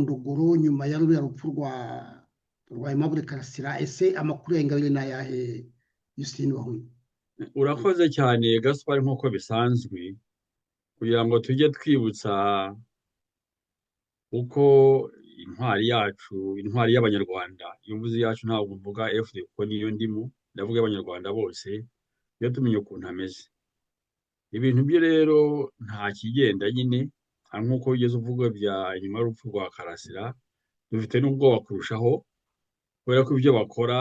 Ndogoro nyuma ya ruriya rupfu rwa Aimable Karasira, ese amakuru ya Ingabire n'ayahe Justine Bahungu? urakoze cyane Gaspard, nk'uko bisanzwe kugira ngo tujye twibutsa uko intwari yacu, intwari y'abanyarwanda, iyo mvuze yacu ntabwo mvuga FD kuko niyo ndimo, ndavuga abanyarwanda bose, iyo tumenye ukuntu ameze. Ibintu bye rero nta kigenda nyine, nk'uko ugeze uvuga bya nyuma y'urupfu rwa Karasira, dufite n'ubwoba kurushaho kubera ko ibyo bakora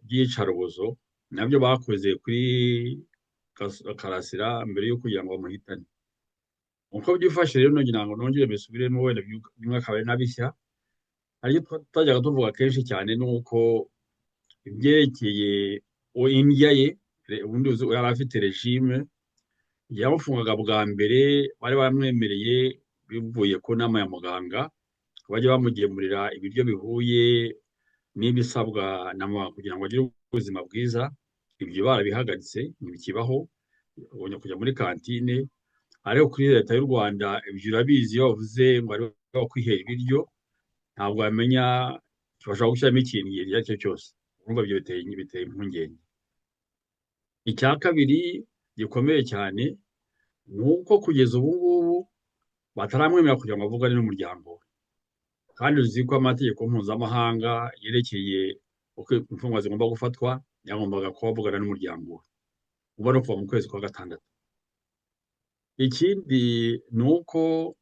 by'iyicarubozo nabyo bakoze kuri Karasira mbere yo kugira ngo bamuhitane. Uko byifashe rero ngira ngo nongere mbisubiremo, wenda bimwe akaba ari n'abishya. Ariko twajyaga tuvuga kenshi cyane nuko ibyerekeye indya ye, ubundi yari afite regime yamufungaga bwa mbere, bari bamwemereye bivuye ku nama ya muganga bajya bamugemurira ibiryo bihuye n'ibisabwa na muganga kugira ngo agire ubuzima bwiza. Ibyo barabihagaritse ntibikibaho, ubonye kujya muri kantine. Ariko kuri leta y'u Rwanda ibyo urabizi, iyo bavuze ngo ari kwihera ibiryo ntabwo wamenya bashobora gushyiramo ikintu icyo ari cyo cyose. Urumva ibyo biteye impungenge. Icya kabiri gikomeye cyane ni uko kugeza ubu ngubu bataramwemerera kugira ngo avugane n'umuryango we, kandi uzi ko amategeko mpuzamahanga yerekeye uko imfungwa zigomba gufatwa yagombaga kuba avugana n'umuryango we uba no kuva mu kwezi kwa gatandatu. Ikindi ni uko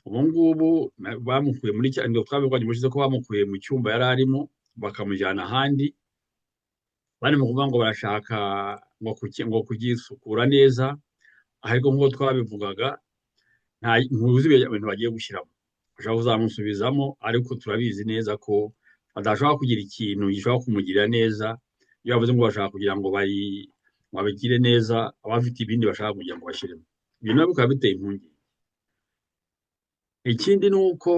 ubu ngubu bamukuye muri cyane, twabibonye mushize ko bamukuye mu cyumba yari arimo bakamujyana ahandi, bari mu kuvuga ngo barashaka ngo kugisukura neza, ariko nk'uko twabivugaga ntuzi ibintu bagiye gushyiramo, bashobora kuzamusubizamo, ariko turabizi neza ko adashobora kugira ikintu gishobora kumugirira neza. Iyo bavuze ngo bashaka kugira ngo babigire neza, abafite ibindi bashaka kugira ngo bashyiremo, ibyo nabyo bikaba biteye impungenge. Ikindi ni uko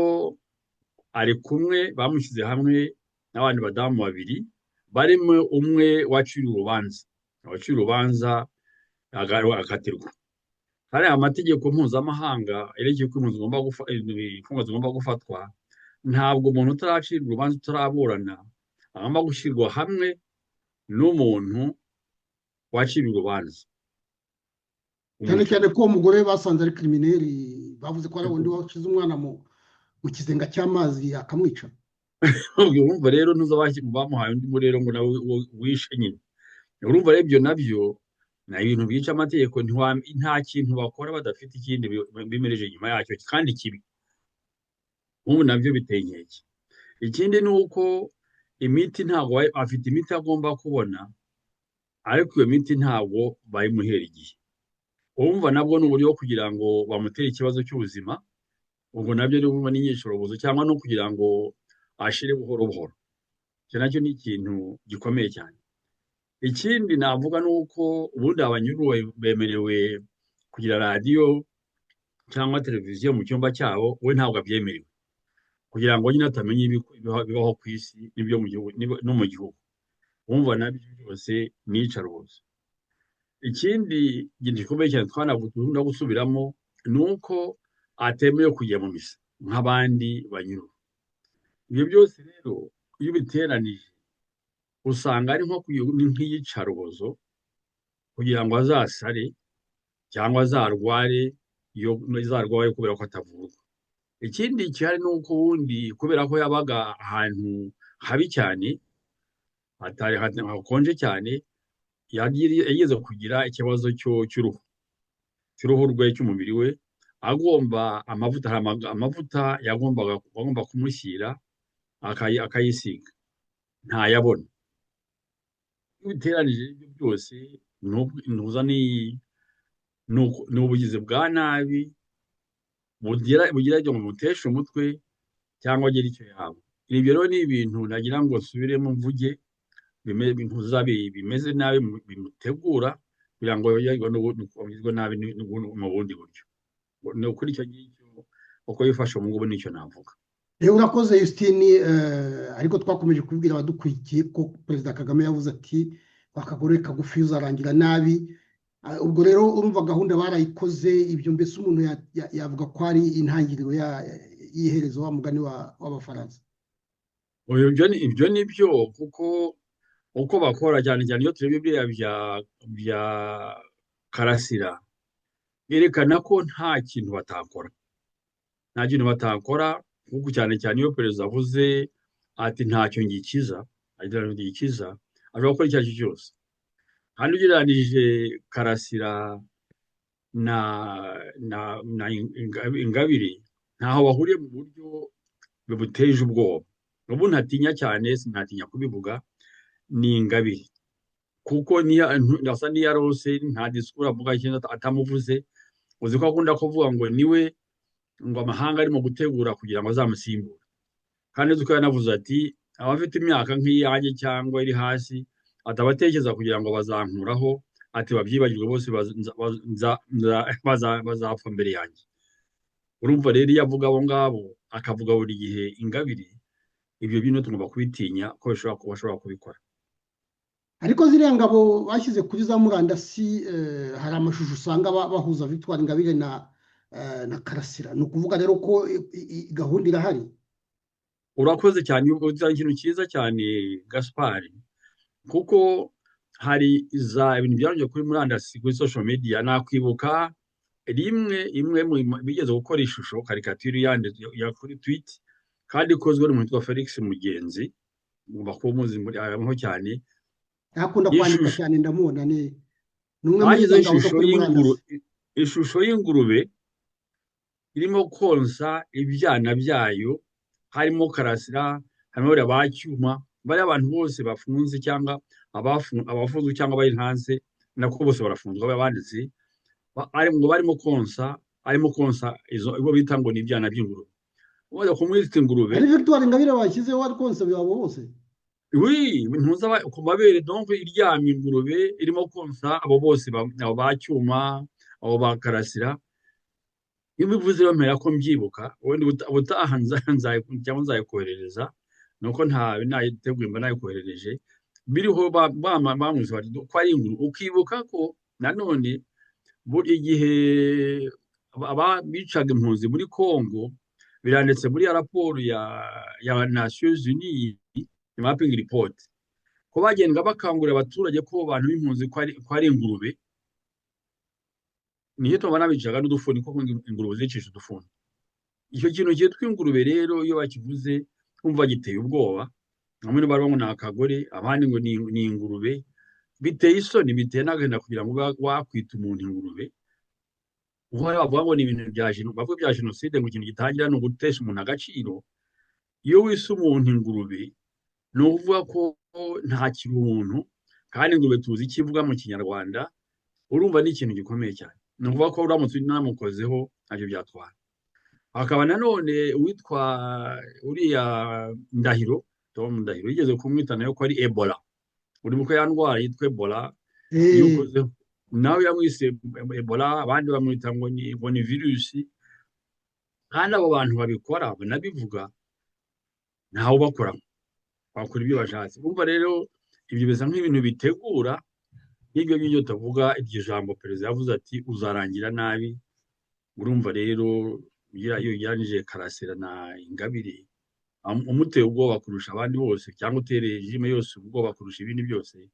ari kumwe, bamushyize hamwe n'abandi badamu babiri, barimo umwe waciye urubanza agatirwa. Hari amategeko mpuzamahanga yerekeye uko imfungwa zigomba gufatwa. Ntabwo umuntu utaracira urubanza, utaraburana, agomba gushyirwa hamwe n'umuntu wacira urubanza. Cyane cyane ko uwo mugore basanze ari krimineri, bavuze ko ari undi washize umwana mu kizenga cy'amazi akamwica. Urumva rero bamuhaye undi murero ngo nawe wishe nyine. Urumva rero ibyo nabyo ni ibintu bica amategeko. Nta kintu bakora badafite ikindi bimereje inyuma yacyo kandi kibi. Ubu nabyo biteye inkeke. Ikindi ni uko imiti, ntabwo afite imiti agomba kubona, ariko iyo miti ntabwo bayimuhera igihe. Urumva nabwo ni uburyo kugira ngo bamutere ikibazo cy'ubuzima, ubwo nabyo ni bumwe n'inyicorobozo, cyangwa no kugira ngo ashire buhoro buhoro. Icyo nacyo ni ikintu gikomeye cyane. Ikindi navuga ni uko ubundi abanyururu bemerewe kugira radiyo cyangwa televiziyo mu cyumba cyabo, we ntabwo abyemerewe, kugira ngo nyine atamenye ibibaho ku isi n'ibyo mu gihugu no mu gihugu. Wumva nabyo byose ni iyicarubozo. Ikindi gikomeye cyane twanakunda gusubiramo ni uko atemewe kujya mu misa nk'abandi banyururu. Ibyo byose rero iyo ubiteranije usanga ari nk'iyicarubozo kugira ngo azasare cyangwa azarware kubera ko atavurwa. Ikindi gihari ni uko ubundi kubera ko yabaga ahantu habi cyane, hakonje cyane, yageze kugira ikibazo cy'uruhu rwe, cy'umubiri we, agomba amavuta bagomba kumushyira akayisiga, ntayabona. Iyo ubiteranije ibyo byose ni ubugizi bwa nabi bugira ngo bumuteshe umutwe cyangwa agire icyo yaba. Ibyo rero ni ibintu nagira ngo nsubiremo mvuge, bimeze nabi, bimutegura kugira ngo yagirwe nabi mu bundi buryo. Ni ukuri icyo ngicyo uko yifashe ubu ngubu nicyo navuga. Urakoze Justine, ariko twakomeje kubibwira abadukurikiye ko Perezida Kagame yavuze ati akagore kagufi uzarangira nabi. Ubwo rero urumva gahunda barayikoze, ibyo mbese umuntu yavuga ko ari intangiriro y'iherezo wa mugani w'abafaransa. ibyo ni byo kuko uko bakora cyane cyane iyo tureba biriya bya Karasira byerekana ko nta kintu batakora, nta kintu batakora kuko cyane cyane iyo perezida avuze ati ntacyo ngikiza, agira ngo ngikiza, ashobora gukora icyo ari cyo cyose. kandi ugereranije Karasira na Ingabire ntaho bahuriye mu buryo bimuteje ubwoba. ubu ntatinya cyane, sinatinya kubivuga, ni Ingabire kuko asa n'iyarose, nta disikuru avuga ikintu atamuvuze. uzi ko akunda kuvuga ngo niwe, ngo amahanga arimo gutegura kugira ngo azamusimbure, kandi uzi ko yanavuze ati abafite imyaka nk'iyanjye cyangwa iri hasi atabatekereza kugira ngo bazankuraho, ati babyibagirwe bose bazapfa mbere yanjye. urumva rero iyo avuga abo ngabo akavuga buri gihe Ingabire, ibyo bintu tugomba kubitinya ko bashobora kubikora. ariko ziriya ngabo bashyize kuri za murandasi, hari amashusho usanga bahuza Victoire Ingabire na Karasira. ni ukuvuga rero ko gahunda irahari. urakoze cyane, uvuze ikintu cyiza cyane Gaspard, kuko hari ibintu byarongeye kuri murandasi, kuri social media. nakwibuka imwe bigeze gukora ishusho karikatire ya kuri tweet, kandi ikozwe n'umuntu witwa Felix Mugenzi, mugomba kuba muzi aho cyane, akunda kwandika cyane, ndamubona ni umwe muri bagize ngabo zo kuri murandasi. ishusho y'ingurube irimo konsa ibyana byayo, harimo Karasira, harimo Bacyuma, bari abantu bose bafunze cyangwa abafunzwe cyangwa bari hanze, nako bose barafunzwe, banditse ngo barimo konsa, izo bita ngo ni ibyana by'ingurube. Umaze kumwita ingurube, ari Victoire Ingabire bashyizeho ari konsa byabo bose. ntuza ku mabere, donc iryamye ingurube irimo konsa abo bose, abo Bacyuma, abo ba Karasira. iyo bivuze bamera ko mbyibuka, ubundi ubutaha cyangwa nzayikoherereza, nuko nayiteguye mba nayikoherereje, biriho bamuzi bati ko ari ingurube. ukibuka ko nanone buri gihe bicaga impunzi muri Congo, biranditse muri ya raporo ya Nations Unies mapping report, ko bagenda bakangurira abaturage ko abantu b'impunzi ko ari ingurube. niyo tubona bicaga n'udufuni, kuko ingurube zicisha udufuni. icyo kintu cyitwa ingurube rero iyo bakivuze kumva giteye ubwoba. bamwe baravuga ngo ni akagore, abandi ngo ni ingurube. biteye isoni, biteye n'agahinda kugira ngo wakwita umuntu ingurube. ubwo bavuga ngo ni ibintu bya jenoside, ngo ikintu gitangira ni ugutesha umuntu agaciro. iyo wise umuntu ingurube ni ukuvuga ko ntakiri umuntu, kandi ingurube tuzi icyo ivuga mu Kinyarwanda. urumva ni ikintu gikomeye cyane. ni ukuvuga ko uramutse unamukozeho ntacyo byatwara. hakaba nanone uwitwa uriya Ndahiro, Tom Ndahiro, yigeze kumwita nayo ko ari Ebola. uri ko ya ndwara yitwa Ebola, nawe yamwise Ebola, abandi bamwita ngo ni virusi. kandi abo bantu babikora banabivuga ntawe ubakora, bakora ibyo bashatse. urumva rero ibyo bisa nk'ibintu bitegura n'ibyo ngibyo tuvuga. iryo jambo perezida yavuze ati uzarangira nabi. urumva rero iyo ugereranije Karasira na Ingabire, umuteye ubwoba kurusha abandi bose, cyangwa utereye regime yose ubwoba kurusha ibindi byose,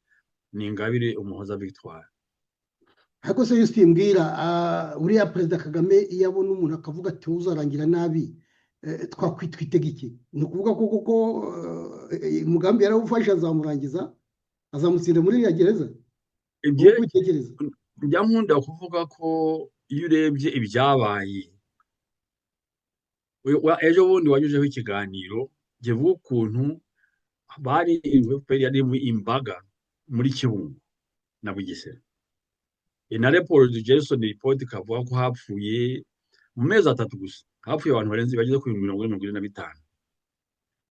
ni Ingabire Umuhoza Victoire. ariko se yusi mbwira, uriya perezida Kagame iyo abona umuntu akavuga ati uzarangira nabi, twakwitwitega iki? ni ukuvuga ko kuko umugambi yarawufashe, azamurangiza, azamutsinda muri iriya gereza. njya nkunda kuvuga ko iyo urebye ibyabaye, ejo bundi wanyujeho ikiganiro kivuga ukuntu bari yari imbaga muri Kibungo na Bugesera. na report Jason report ikavuga ko hapfuye mu mezi 3 gusa, hapfuye abantu bageze kuri 45.